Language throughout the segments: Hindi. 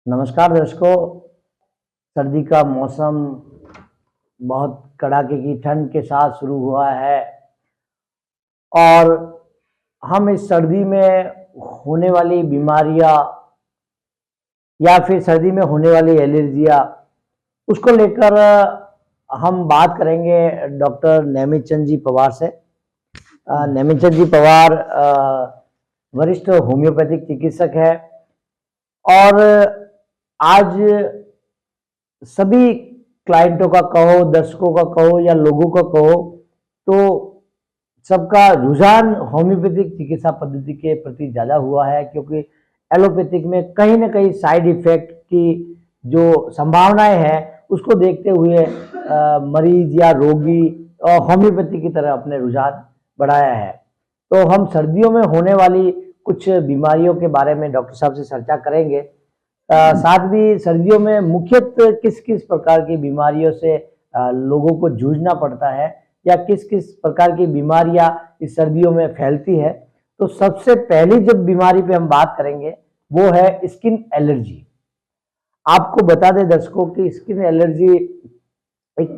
नमस्कार दर्शकों। सर्दी का मौसम बहुत कड़ाके की ठंड के साथ शुरू हुआ है और हम इस सर्दी में होने वाली बीमारियां या फिर सर्दी में होने वाली एलर्जियां उसको लेकर हम बात करेंगे डॉक्टर नैमित चंद जी पवार से। नैमित चंद जी पवार वरिष्ठ होम्योपैथिक चिकित्सक है और आज सभी क्लाइंटों का कहो, दर्शकों का कहो या लोगों का कहो, तो सबका रुझान होम्योपैथिक चिकित्सा पद्धति के प्रति ज़्यादा हुआ है, क्योंकि एलोपैथिक में कहीं ना कहीं साइड इफेक्ट की जो संभावनाएं हैं उसको देखते हुए मरीज या रोगी होम्योपैथी की तरह अपने रुझान बढ़ाया है। तो हम सर्दियों में होने वाली कुछ बीमारियों के बारे में डॉक्टर साहब से चर्चा करेंगे। साथ भी सर्दियों में मुख्यतः किस किस प्रकार की बीमारियों से लोगों को जूझना पड़ता है या किस किस प्रकार की बीमारियां इस सर्दियों में फैलती है। तो सबसे पहली जब बीमारी पे हम बात करेंगे वो है स्किन एलर्जी। आपको बता दें दर्शकों कि स्किन एलर्जी एक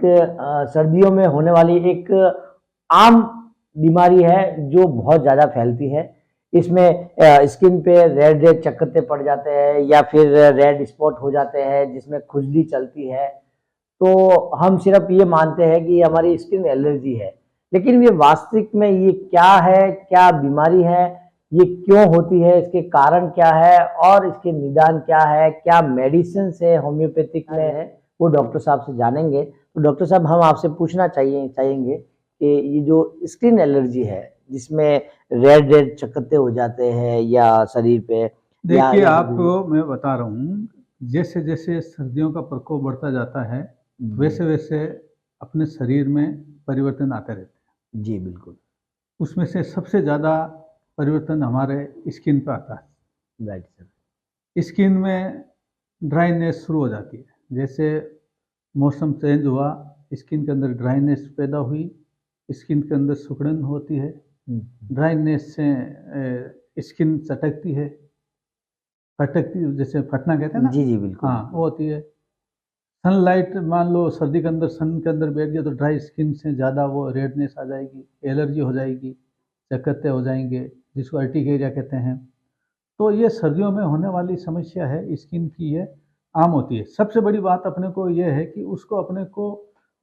सर्दियों में होने वाली एक आम बीमारी है जो बहुत ज़्यादा फैलती है। इसमें स्किन पे रेड रेड चकत्ते पड़ जाते हैं या फिर रेड स्पॉट हो जाते हैं जिसमें खुजली चलती है। तो हम सिर्फ ये मानते हैं कि ये हमारी स्किन एलर्जी है, लेकिन ये वास्तविक में ये क्या है, क्या बीमारी है, ये क्यों होती है, इसके कारण क्या है और इसके निदान क्या है, क्या मेडिसिन है होम्योपैथिक में है, वो डॉक्टर साहब से जानेंगे। तो डॉक्टर साहब, हम आपसे पूछना चाहेंगे कि ये जो स्किन एलर्जी है जिसमें रेड रेड चकत्ते हो जाते हैं या शरीर पे, देखिए आपको मैं बता रहा हूँ, जैसे जैसे सर्दियों का प्रकोप बढ़ता जाता है वैसे वैसे अपने शरीर में परिवर्तन आते रहते हैं। जी बिल्कुल। उसमें से सबसे ज़्यादा परिवर्तन हमारे स्किन पे आता है। Right sir. स्किन में ड्राइनेस शुरू हो जाती है। जैसे मौसम चेंज हुआ, स्किन के अंदर ड्राइनेस पैदा हुई, स्किन के अंदर सिकुड़न होती है। ड्राइनेस से स्किन चटकती है, फटकती, जैसे फटना कहते हैं ना। जी जी बिल्कुल। हाँ, वो होती है। सनलाइट मान लो सर्दी के अंदर सन के अंदर बैठ गया तो ड्राई स्किन से ज़्यादा वो रेडनेस आ जाएगी, एलर्जी हो जाएगी, चकत्ते हो जाएंगे, जिसको अर्टिकेरिया कहते हैं। तो ये सर्दियों में होने वाली समस्या है स्किन की, ये आम होती है। सबसे बड़ी बात अपने को ये है कि उसको अपने को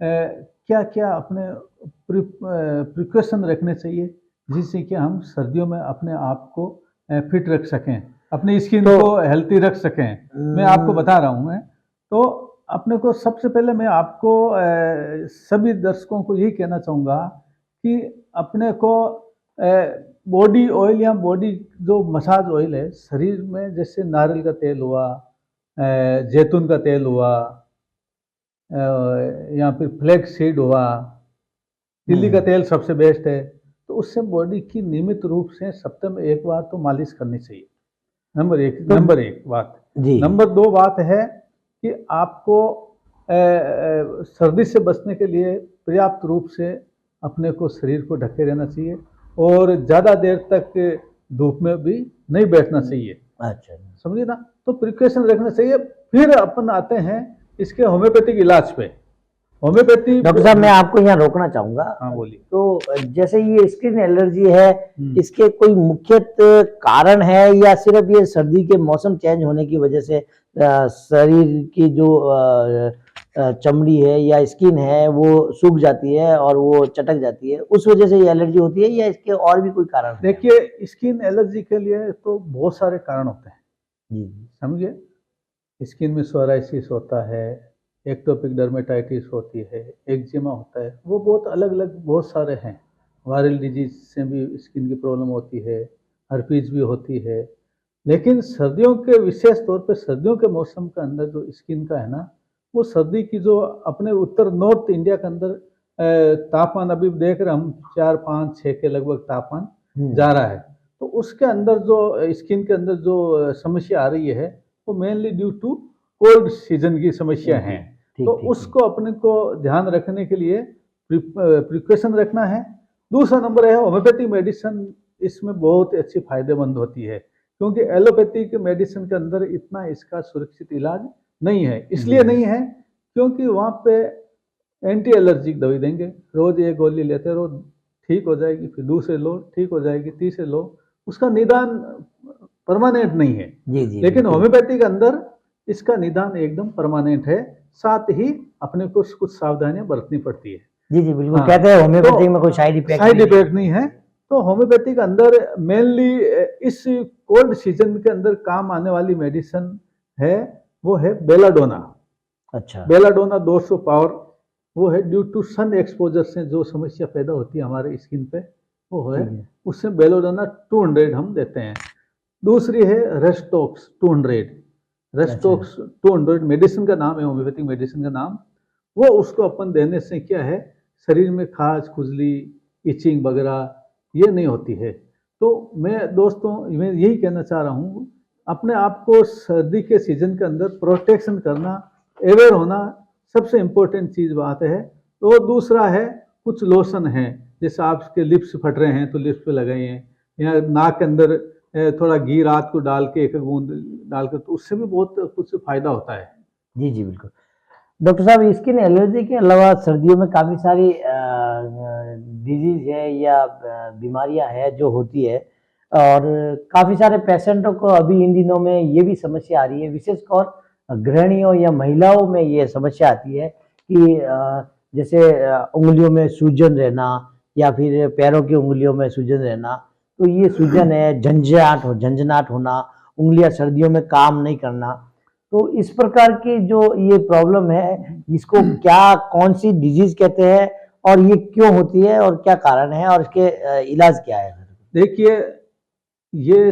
क्या क्या अपने प्रिकॉशन रखने चाहिए जिससे कि हम सर्दियों में अपने आप को फिट रख सकें, अपनी स्किन को हेल्थी रख सकें। मैं आपको बता रहा हूँ। तो अपने को सबसे पहले मैं आपको सभी दर्शकों को यही कहना चाहूँगा कि अपने को बॉडी ऑयल या बॉडी जो मसाज ऑयल है शरीर में, जैसे नारियल का तेल हुआ, जैतून का तेल हुआ, या फिर फ्लैक्स सीड हुआ, तिल्ली का तेल सबसे बेस्ट है। तो उससे बॉडी की नियमित रूप से सप्ताह में एक बार तो मालिश करनी चाहिए। नंबर एक बात। नंबर 2 बात है कि आपको सर्दी से बचने के लिए पर्याप्त रूप से अपने को शरीर को ढके रहना चाहिए और ज़्यादा देर तक धूप में भी नहीं बैठना चाहिए। अच्छा, समझिए ना। तो प्रिकॉशन रखना चाहिए। फिर अपन आते हैं इसके होम्योपैथिक इलाज पे। होम्योपैथी डॉक्टर साहब, मैं आपको यहाँ रोकना चाहूंगा। हाँ बोलिए। तो जैसे ये स्किन एलर्जी है, इसके कोई मुख्य कारण है या सिर्फ ये सर्दी के मौसम चेंज होने की वजह से शरीर की जो चमड़ी है या स्किन है वो सूख जाती है और वो चटक जाती है, उस वजह से ये एलर्जी होती है या इसके और भी कोई कारण है? देखिए, स्किन एलर्जी के लिए तो बहुत सारे कारण होते हैं जी। समझिए। स्किन में सोराइसिस होता है, एक्टोपिक डर्मेटाइटिस होती है, एक्जिमा होता है, वो बहुत अलग अलग बहुत सारे हैं। वायरल डिजीज से भी स्किन की प्रॉब्लम होती है, हर्पीज भी होती है। लेकिन सर्दियों के विशेष तौर पे सर्दियों के मौसम के अंदर जो स्किन का है ना, वो सर्दी की जो अपने उत्तर नॉर्थ इंडिया के अंदर तापमान अभी देख रहे हम 4, 5, 6 के लगभग तापमान जा रहा है। तो उसके अंदर जो स्किन के अंदर जो समस्या आ रही है वो mainly due to cold season की समस्या है। तो उसको अपने को ध्यान रखने के लिए प्रिकॉशन रखना है। दूसरा नंबर है होम्योपैथिक मेडिसिन, इसमें बहुत अच्छी फायदेमंद होती है। क्योंकि एलोपैथिक मेडिसिन के अंदर इतना इसका सुरक्षित इलाज नहीं है। इसलिए नहीं है क्योंकि वहाँ पे एंटी एलर्जिक दवाई देंगे, रोज एक गोली लेते रहो, ठीक हो जाएगी, फिर दूसरे लो, ठीक हो जाएगी, तीसरे लो, उसका निदान परमानेंट नहीं है। जी जी। लेकिन होम्योपैथी के अंदर इसका निदान एकदम परमानेंट है, साथ ही अपने को कुछ सावधानियां बरतनी पड़ती है। जी जी बिल्कुल। हाँ, कहते हैं होम्योपैथिक तो में कोई साइड इफेक्ट नहीं है। तो होम्योपैथी के अंदर मेनली इस कोल्ड सीजन के अंदर काम आने वाली मेडिसिन है, वो है बेलाडोना। अच्छा। बेलाडोना 200 पावर, वो है ड्यू टू सन एक्सपोजर से जो समस्या पैदा होती है हमारे स्किन पे, वो है, उससे बेलाडोना 200 हम देते हैं। दूसरी है रेस्टोक्स 200। रेस्टोक्स 200 मेडिसिन का नाम है, होम्योपैथिक मेडिसिन का नाम। वो उसको अपन देने से क्या है, शरीर में खाज, खुजली, इचिंग वगैरह ये नहीं होती है। तो मैं दोस्तों मैं यही कहना चाह रहा हूँ, अपने आप को सर्दी के सीजन के अंदर प्रोटेक्शन करना, अवेयर होना सबसे इम्पोर्टेंट चीज़ बात है। तो दूसरा है कुछ लोशन है, जैसे आपके लिप्स फट रहे हैं तो लिप्स पे लगाइए, या नाक के अंदर थोड़ा घी रात को डाल के एक बूंद डाल के, तो उससे भी बहुत कुछ फायदा होता है। जी जी बिल्कुल। डॉक्टर साहब, स्किन एलर्जी के अलावा सर्दियों में काफ़ी सारी डिजीज है या बीमारियां है जो होती है, और काफ़ी सारे पेशेंटों को अभी इन दिनों में ये भी समस्या आ रही है, विशेषकर गृहिणियों या महिलाओं में ये समस्या आती है कि जैसे उंगलियों में सूजन रहना या फिर पैरों की उंगलियों में सूजन रहना। तो ये सूजन है, झंझनाहट होना, उंगलियां सर्दियों में काम नहीं करना। तो इस प्रकार की जो ये प्रॉब्लम है, इसको क्या, कौन सी डिजीज कहते हैं और ये क्यों होती है और क्या कारण है और इसके इलाज क्या है? देखिए, ये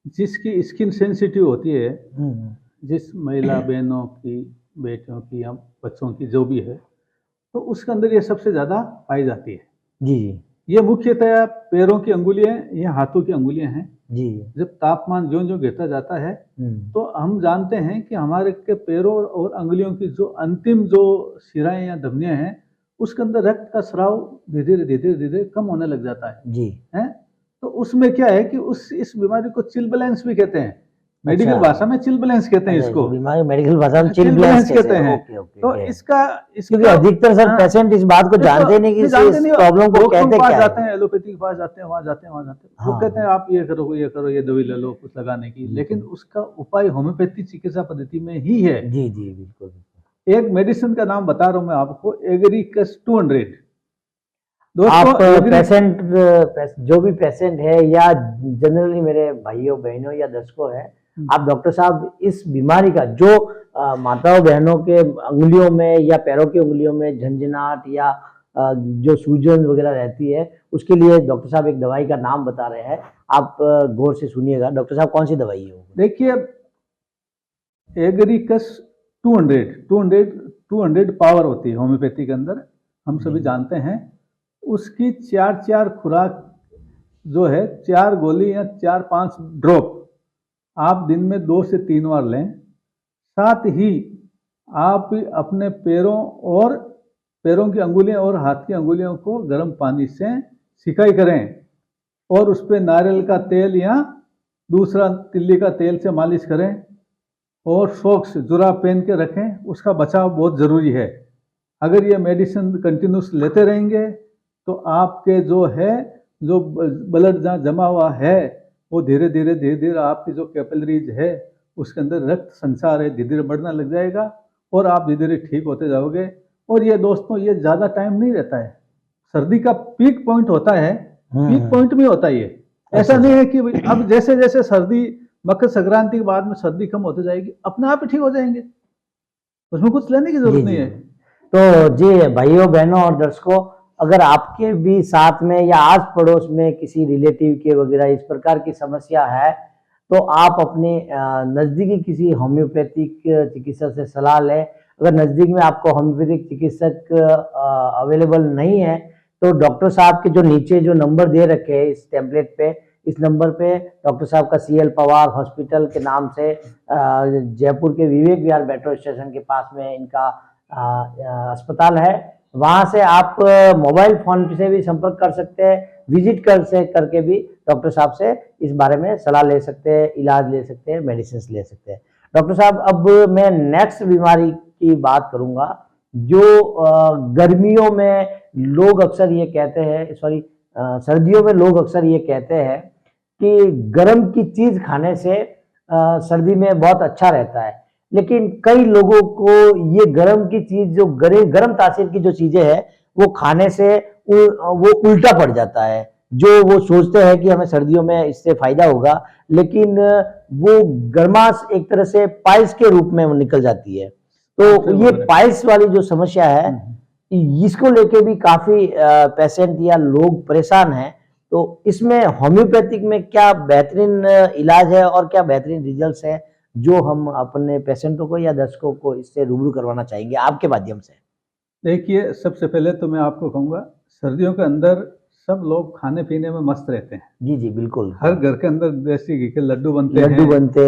जिसकी स्किन सेंसिटिव होती है, जिस महिला बहनों की, बेटियों की या बच्चों की जो भी है, तो उसके अंदर ये सबसे ज़्यादा पाई जाती है। जी जी। ये मुख्यतः पैरों की अंगुलियां या हाथों की अंगुलियां हैं। जी। जब तापमान ज्यों-ज्यों गिरता जाता है, तो हम जानते हैं कि हमारे के पैरों और अंगुलियों की जो अंतिम जो शिराएं या धमनियां हैं, उसके अंदर रक्त का स्राव धीरे-धीरे कम होने लग जाता है। जी। हैं? तो उसमें क्या है कि इस बीमारी को चिलब्लेंस भी कहते हैं। मेडिकल भाषा में चिलब्लेंस कहते हैं इसको। बीमारी मेडिकल भाषा में चिलब्लेंस कहते हैं। तो इसका क्योंकि अधिकतर सर पेशेंट इस बात को जानते नहीं कि इस प्रॉब्लम को कहते क्या है। जाते हैं एलोपैथी के पास, जाते हैं वहाँ जाते हैं। वो कहते हैं आप ये करो, ये दवाई ले लो कुछ लगाने की, लेकिन उसका उपाय होम्योपैथी चिकित्सा पद्धति में ही है। जी जी बिल्कुल। एक मेडिसिन का नाम बता रहा हूँ मैं आपको, एग्रीकस 200। आप पेशेंट जो भी पेशेंट है या जनरली मेरे भाइयों बहनों या दर्शकों है, आप डॉक्टर साहब इस बीमारी का जो माताओं बहनों के अंगुलियों में या पैरों की अंगुलियों में झंझनाहट या जो सूजन वगैरह रहती है, उसके लिए डॉक्टर साहब एक दवाई का नाम बता रहे हैं, आप गौर से सुनिएगा। डॉक्टर साहब, कौन सी दवाई है वो? देखिए, एग्रीकस 200 पावर होती है होम्योपैथी के अंदर, हम सभी जानते हैं। उसकी 4 खुराक जो है, 4 गोली या 4-5 ड्रॉप आप दिन में 2 से 3 बार लें। साथ ही आप अपने पैरों की अंगुलियां और हाथ की अंगुलियों को गर्म पानी से सिकाई करें और उस पर नारियल का तेल या दूसरा तिल्ली का तेल से मालिश करें, और सॉक्स जुराब पहन के रखें। उसका बचाव बहुत ज़रूरी है। अगर ये मेडिसिन कंटिन्यूस लेते रहेंगे तो आपके जो ब्लड जहाँ जमा हुआ है, वो धीरे धीरे आपकी जो कैपिलरीज है उसके अंदर रक्त संचार है धीरे धीरे बढ़ना लग जाएगा, और आप धीरे धीरे ठीक होते जाओगे। और ये दोस्तों, ये ज़्यादा टाइम नहीं रहता है। सर्दी का पीक पॉइंट होता है, पीक पॉइंट में होता है ये। ऐसा नहीं है कि अब जैसे जैसे सर्दी, मकर संक्रांति के बाद में सर्दी कम होती जाएगी, अपने आप ही ठीक हो जाएंगे, उसमें कुछ लेने की जरूरत नहीं है। तो जी भाइयों बहनों और दर्शकों, अगर आपके भी साथ में या आस पड़ोस में किसी रिलेटिव के वगैरह इस प्रकार की समस्या है, तो आप अपने नज़दीकी किसी होम्योपैथिक चिकित्सक से सलाह लें। अगर नज़दीक में आपको होम्योपैथिक चिकित्सक अवेलेबल नहीं है, तो डॉक्टर साहब के जो नीचे जो नंबर दे रखे हैं इस टेम्पलेट पे, इस नंबर पे डॉक्टर साहब का CL पवार हॉस्पिटल के नाम से जयपुर के विवेक विहार मेट्रो स्टेशन के पास में इनका अस्पताल है। वहां से आप मोबाइल फोन से भी संपर्क कर सकते हैं, विजिट करके भी डॉक्टर साहब से इस बारे में सलाह ले सकते हैं, इलाज ले सकते हैं, मेडिसिन ले सकते हैं। डॉक्टर साहब, अब मैं नेक्स्ट बीमारी की बात करूंगा जो गर्मियों में लोग अक्सर ये कहते हैं, सॉरी सर्दियों में लोग अक्सर ये कहते हैं कि गर्म की चीज खाने से सर्दी में बहुत अच्छा रहता है, लेकिन कई लोगों को ये गर्म की चीज जो गर्म तासीर की जो चीजें हैं वो खाने से वो उल्टा पड़ जाता है। जो वो सोचते हैं कि हमें सर्दियों में इससे फायदा होगा, लेकिन वो गर्माश एक तरह से पाइल्स के रूप में वो निकल जाती है। तो ये पाइल्स वाली जो समस्या है इसको लेके भी काफी पेशेंट या लोग परेशान हैं। तो इसमें होम्योपैथिक में क्या बेहतरीन इलाज है और क्या बेहतरीन रिजल्ट्स है जो हम अपने पेशेंटों को या दर्शकों को इससे रूबरू करवाना चाहेंगे आपके माध्यम से? देखिए, सबसे पहले तो मैं आपको कहूँगा, सर्दियों के अंदर सब लोग खाने पीने में मस्त रहते हैं। जी जी बिल्कुल। हर घर के अंदर देसी घी के लड्डू बनते हैं, गुड़ के बनते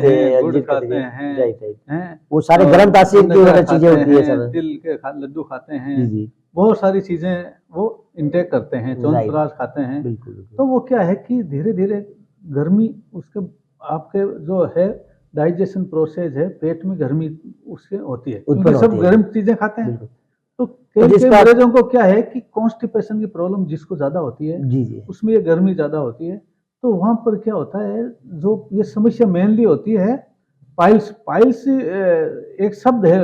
हैं, गुड़ खाते हैं, राइट राइट, वो सारे गर्म तासीर की वाली चीजें होती है सर। तिल के लड्डू खाते हैं, जी जी, बहुत सारी चीजें वो इंटेक करते हैं, च्यवनप्राश खाते हैं। बिल्कुल। तो वो क्या है कि धीरे धीरे गर्मी उसके आपके जो है डाइजेशन प्रोसेस है, पेट में गर्मी उससे होती है, क्योंकि सब गर्म चीजें खाते हैं। तो कई मरीजों को क्या है कि कॉन्स्टिपेशन की प्रॉब्लम जिसको ज्यादा होती है, जी जी, उसमें ये गर्मी ज्यादा होती है। तो वहां पर क्या होता है, जो ये समस्या मेनली होती है पाइल्स। पाइल्स एक शब्द है,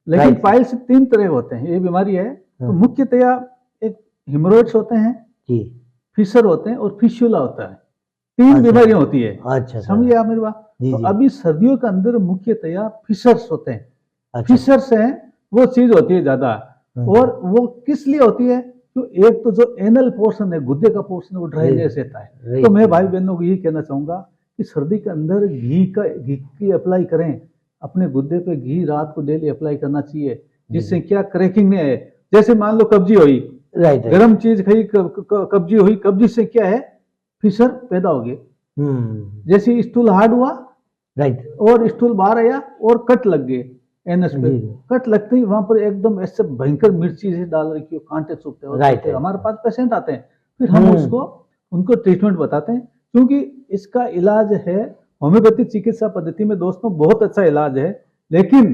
लेकिन पाइल्स 3 तरह होते हैं, ये बीमारी है। तो मुख्यतया एक हिमोरॉइड्स होते हैं, फिशर होते हैं और फिस्टुला होता है। 3 बीमारियां होती है। अच्छा, समझिए आप मेरी बात। तो अभी सर्दियों के अंदर मुख्यतया फिशर्स होते हैं। फिशर्स हैं वो चीज होती है ज्यादा, और वो किस लिए होती है? तो एक तो जो एनल पोर्शन है, गुद्दे का पोर्शन, वो ड्राइनेस रहता है। तो मैं भाई बहनों को यही कहना चाहूंगा कि सर्दी के अंदर घी की अप्लाई करें, अपने गुद्दे पे घी रात को डेली अप्लाई करना चाहिए, जिससे क्या क्रैकिंग नहीं है। जैसे मान लो कब्जी हुई, गर्म चीज खाई, कब्जी हुई, कब्जी से क्या है, फिशर पैदा हो गए। जैसे स्टूल हार्ड हुआ, राइट, और स्टूल बाहर आया और कट लग गए एनएस पे। कट लगते ही वहां पर एकदम ऐसे भयंकर मिर्ची से डाल रखी हो, कांटे चुभते हो। राइट, हमारे पास पेशेंट आते हैं, फिर हम उनको ट्रीटमेंट बताते हैं, क्योंकि इसका इलाज है होम्योपैथिक चिकित्सा पद्धति में दोस्तों बहुत अच्छा इलाज है। लेकिन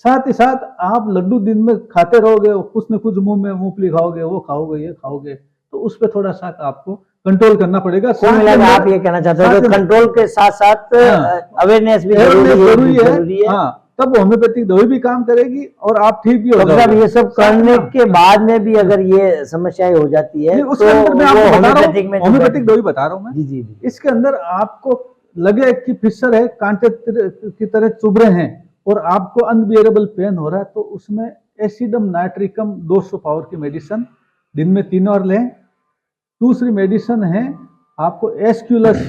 साथ ही साथ आप लड्डू दिन में खाते रहोगे, कुछ न कुछ मुंह में मूंगफली खाओगे, वो खाओगे, ये खाओगे, तो उस पर थोड़ा सा आपको कंट्रोल करना पड़ेगा। आप ये कहना चाहते हो कंट्रोल के साथ साथ अवेयरनेस भी जरूरी है। हाँ, तब होम्योपैथिक दवाई भी काम करेगी और आप ठीक भी हो जाओगे। ये सब करने के बाद में भी अगर ये समस्याएं हो जाती है, उसके अंदर मैं आपको होम्योपैथिक दवाई बता रहा हूँ मैं। जी। इसके अंदर आपको लगे कि फिशर है, कांटे की तरह चुभ रहे हैं और आपको अनबियरेबल पेन हो रहा है, तो उसमें एसिडम नाइट्रिकम 200 पावर की मेडिसिन दिन में 3 बार लें। दूसरी मेडिसिन है आपको एस्क्यूलस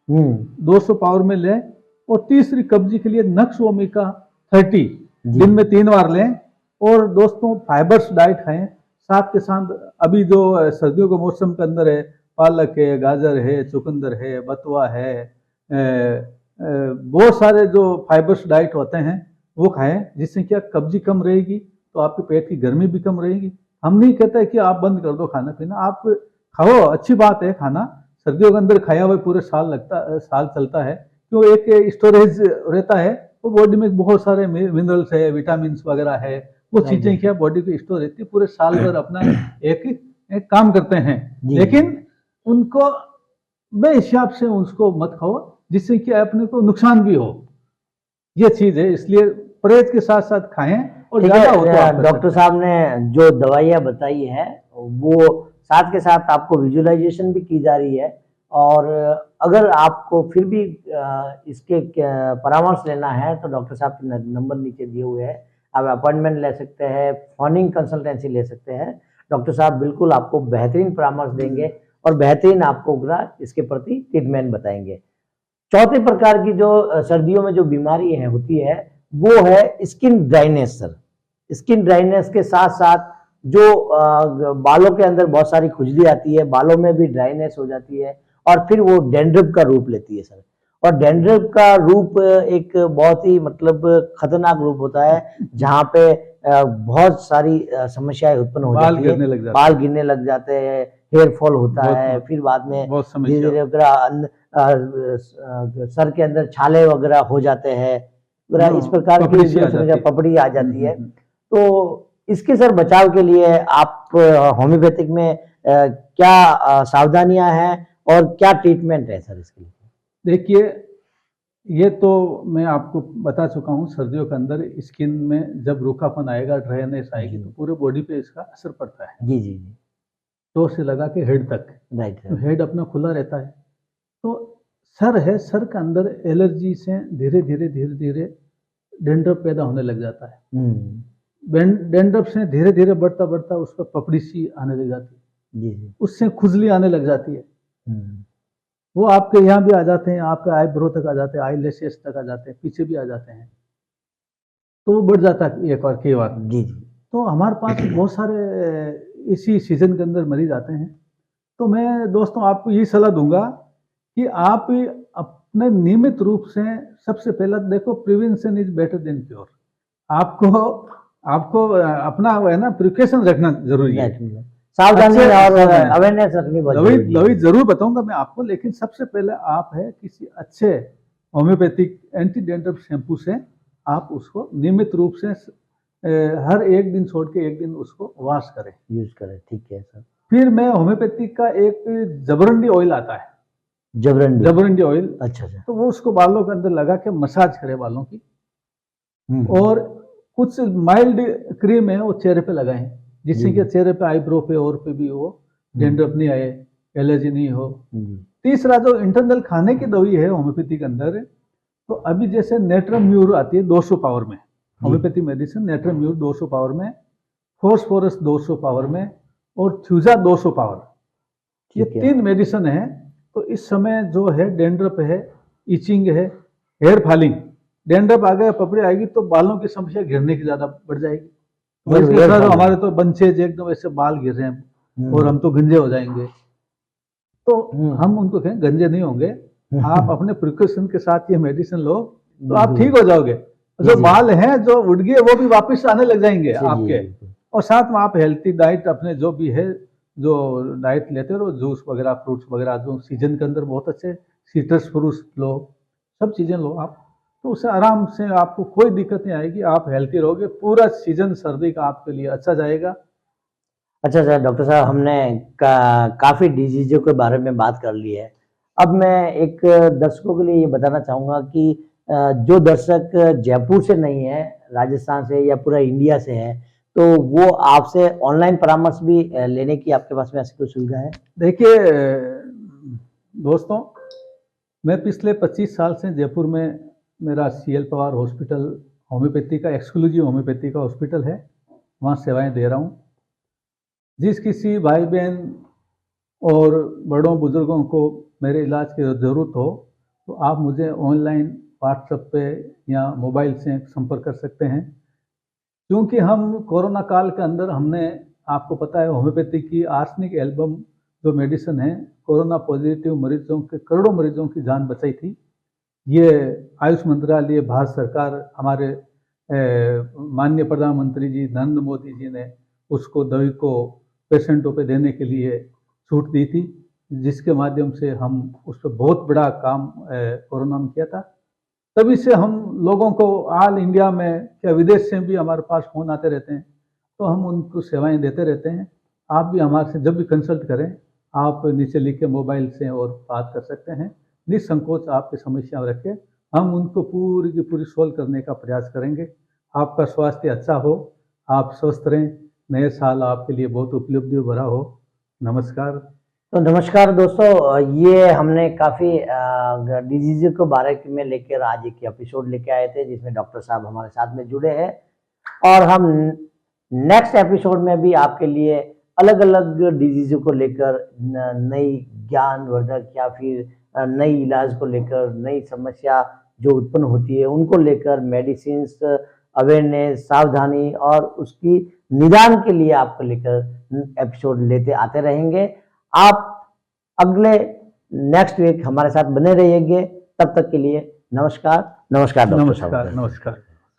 200 पावर में लें। और तीसरी कब्जी के लिए नक्स ओमिका 30 दिन में 3 बार लें। और दोस्तों फाइबर्स डाइट खाएं। साथ के साथ अभी जो सर्दियों के मौसम के अंदर है, पालक है, गाजर है, चुकंदर है, बथुआ है, बहुत सारे जो फाइबर्स डाइट होते हैं वो खाएं, जिससे क्या कब्जी कम रहेगी, तो आपके पेट की गर्मी भी कम रहेगी। हम नहीं कहते कि आप बंद कर दो खाना पीना, आप खाओ, अच्छी बात है खाना। सर्दियों के अंदर खाया हुआ पूरे साल चलता है, क्यों एक स्टोरेज रहता है, वो बॉडी में बहुत सारे मिनरल्स है, विटामिन वगैरह है, वो चीजें क्या बॉडी की स्टोर रहती है, पूरे साल भर अपना एक काम करते हैं। लेकिन उनको बेहिसाब से उसको मत खाओ, जिससे कि अपने को नुकसान भी हो, ये चीज है। इसलिए परहेज के साथ साथ खाएं। और ज्यादा हो तो डॉक्टर साहब ने जो दवाइयाँ बताई है वो साथ के साथ आपको विजुअलाइजेशन भी की जा रही है। और अगर आपको फिर भी इसके परामर्श लेना है तो डॉक्टर साहब के नंबर नीचे दिए हुए हैं, आप अपॉइंटमेंट ले सकते हैं, फोनिंग कंसल्टेंसी ले सकते हैं। डॉक्टर साहब बिल्कुल आपको बेहतरीन परामर्श देंगे और बेहतरीन आपको इसके प्रति ट्रीटमेंट बताएंगे। चौथे प्रकार की जो सर्दियों में जो बीमारी है होती है वो है skin dryness sir. Skin dryness के साथ साथ जो बालों के अंदर बहुत सारी खुजली आती है, बालों में भी ड्राइनेस हो जाती है और फिर वो डैंड्रफ का रूप लेती है सर। और डैंड्रफ का रूप एक बहुत ही मतलब खतरनाक रूप होता है, जहाँ पे बहुत सारी समस्याएं उत्पन्न हो बाल जाती है, गिरने लग जाते बाल गिरने लग जाते हैं, हेयर फॉल होता बहुत- है, फिर बाद में बहुत धीरे समस्या धीरे सर के अंदर छाले वगैरह हो जाते हैं वगैरह, इस प्रकार पपड़ी की सी जो आ जाती समस्या है। पपड़ी आ जाती है। हम्म। तो इसके सर बचाव के लिए आप होम्योपैथिक में क्या सावधानियां हैं और क्या ट्रीटमेंट है सर इसके लिए? देखिए, ये तो मैं आपको बता चुका हूँ, सर्दियों के अंदर स्किन में जब रूखापन आएगा, ड्राइनेस आएगी, जी। तो पूरे बॉडी पे इसका असर पड़ता है, जी जी जी, टो से लगा के हेड तक। राइट तो हेड अपना खुला रहता है, तो सर है, सर के अंदर एलर्जी से धीरे धीरे डेंड्रफ पैदा होने लग जाता है। डेंड्रफ से धीरे धीरे बढ़ता बढ़ता उस पर पपड़ी सी आने लग जाती है, जी जी। उससे खुजली आने लग जाती है। वो आपके यहाँ भी आ जाते हैं, आपके आईब्रो तक आ जाते हैं, आई लैशेस तक आ जाते हैं, पीछे भी आ जाते हैं, तो वो बढ़ जाता है एक बार कई बार। जी जी। तो हमारे पास बहुत सारे इसी सीजन के अंदर मरीज आते हैं। तो मैं दोस्तों आपको यही सलाह दूंगा कि आप अपने नियमित रूप से, सबसे पहला देखो, prevention is better than cure. आपको अपना है ना प्रिकॉशन रखना जरूरी है, सावधानी और सावधानी। अवेयरनेस रखनी बहुत जरूरी है। दवाई जरूर बताऊंगा मैं आपको, लेकिन सबसे पहले आप है किसी अच्छे होम्योपैथिक एंटी डेंड्रफ शैम्पू से आप उसको नियमित रूप से हर एक दिन छोड़ के एक दिन उसको वॉश करें, यूज करें। ठीक है सर। फिर मैं होम्योपैथिक का एक जबरंडी ऑयल आता है, जबरंडी ऑयल, अच्छा अच्छा। तो वो उसको बालों के अंदर लगा के मसाज करे बालों की, और कुछ माइल्ड क्रीम है वो चेहरे पे लगाएं, जिससे कि चेहरे पे, आईब्रो पे और पे भी वो डेंड्रफ नहीं आए, एलर्जी नहीं हो। तीसरा जो इंटरनल खाने की दवाई है होम्योपैथी के अंदर, तो अभी जैसे नेट्रम म्यूर आती है 200 पावर में, homeopathy medicine natrum mur 200 power में, फॉस्फोरस 200 पावर में, और थ्यूजा 200 पावर, ये 3 मेडिसिन है। तो इस समय जो है डेंड्रफ है, इचिंग है, हेयर फॉलिंग, डेंड्रफ आ गया, पपड़ी आएगी तो बालों की समस्या गिरने की ज्यादा बढ़ जाएगी। तो हमारे तो बंचेज एकदम ऐसे बाल गिर रहे हैं और हम तो गंजे हो जाएंगे, तो हम उनको कहें गंजे नहीं होंगे, आप अपने प्रिकॉशन के साथ ये मेडिसिन लो तो आप ठीक हो जाओगे। जो बाल हैं जो उड़ गए वो भी वापस आने लग जाएंगे आपके, और साथ में आप हेल्थी डाइट अपने जो भी है, जो डाइट लेते रहो, जूस वगैरह, फ्रूट्स वगैरह, जो सीजन के अंदर बहुत अच्छे सिट्रस फ्रूट्स लो, सब चीज़ें लो आप, तो उससे आराम से आपको कोई दिक्कत नहीं आएगी, आप हेल्थी रहोगे, पूरा सीजन सर्दी का आपके लिए अच्छा जाएगा। अच्छा सर, डॉक्टर साहब, हमने काफ़ी डिजीज़ों के बारे में बात कर ली है। अब मैं एक दर्शकों के लिए ये बताना चाहूँगा कि जो दर्शक जयपुर से नहीं है, राजस्थान से या पूरा इंडिया से है, तो वो आपसे ऑनलाइन परामर्श भी लेने की आपके पास में ऐसी कोई सुविधा है? देखिए दोस्तों, मैं पिछले 25 साल से जयपुर में, मेरा CL पवार हॉस्पिटल होम्योपैथी का, एक्सक्लूसिव होम्योपैथी का हॉस्पिटल है, वहाँ सेवाएं दे रहा हूँ। जिस किसी भाई बहन और बड़ों बुजुर्गों को मेरे इलाज की ज़रूरत हो, तो आप मुझे ऑनलाइन व्हाट्सएप पे या मोबाइल से संपर्क कर सकते हैं। क्योंकि हम कोरोना काल के अंदर, हमने, आपको पता है, होम्योपैथी की आर्सेनिक एल्बम जो मेडिसिन है, कोरोना पॉजिटिव मरीजों के, करोड़ों मरीजों की जान बचाई थी। ये आयुष मंत्रालय, भारत सरकार, हमारे माननीय प्रधानमंत्री जी नरेंद्र मोदी जी ने उसको दवाई को पेशेंटों पे देने के लिए छूट दी थी, जिसके माध्यम से हम उस पर बहुत बड़ा काम कोरोना में किया था। तभी से हम लोगों को ऑल इंडिया में, क्या विदेश से भी हमारे पास फ़ोन आते रहते हैं, तो हम उनको सेवाएं देते रहते हैं। आप भी हमारे से जब भी कंसल्ट करें, आप नीचे लिख के मोबाइल से और बात कर सकते हैं, निसंकोच आपकी समस्या रखें, हम उनको पूरी की पूरी सोल्व करने का प्रयास करेंगे। आपका स्वास्थ्य अच्छा हो, आप स्वस्थ रहें, नए साल आपके लिए बहुत उपलब्धि भरा हो। नमस्कार। तो नमस्कार दोस्तों, ये हमने काफ़ी डिजीज़ के बारे में लेकर आज एक एपिसोड लेके आए थे, जिसमें डॉक्टर साहब हमारे साथ में जुड़े हैं, और हम नेक्स्ट एपिसोड में भी आपके लिए अलग अलग डिजीज़ों को लेकर नई ज्ञानवर्धक या फिर नई इलाज को लेकर, नई समस्या जो उत्पन्न होती है उनको लेकर, मेडिसिन्स, अवेयरनेस, सावधानी और उसकी निदान के लिए आपको लेकर एपिसोड लेते आते रहेंगे। आप अगले नेक्स्ट वीक हमारे साथ बने रहिएगा। तब तक के लिए नमस्कार। नमस्कार डॉक्टर साहब। नमस्कार।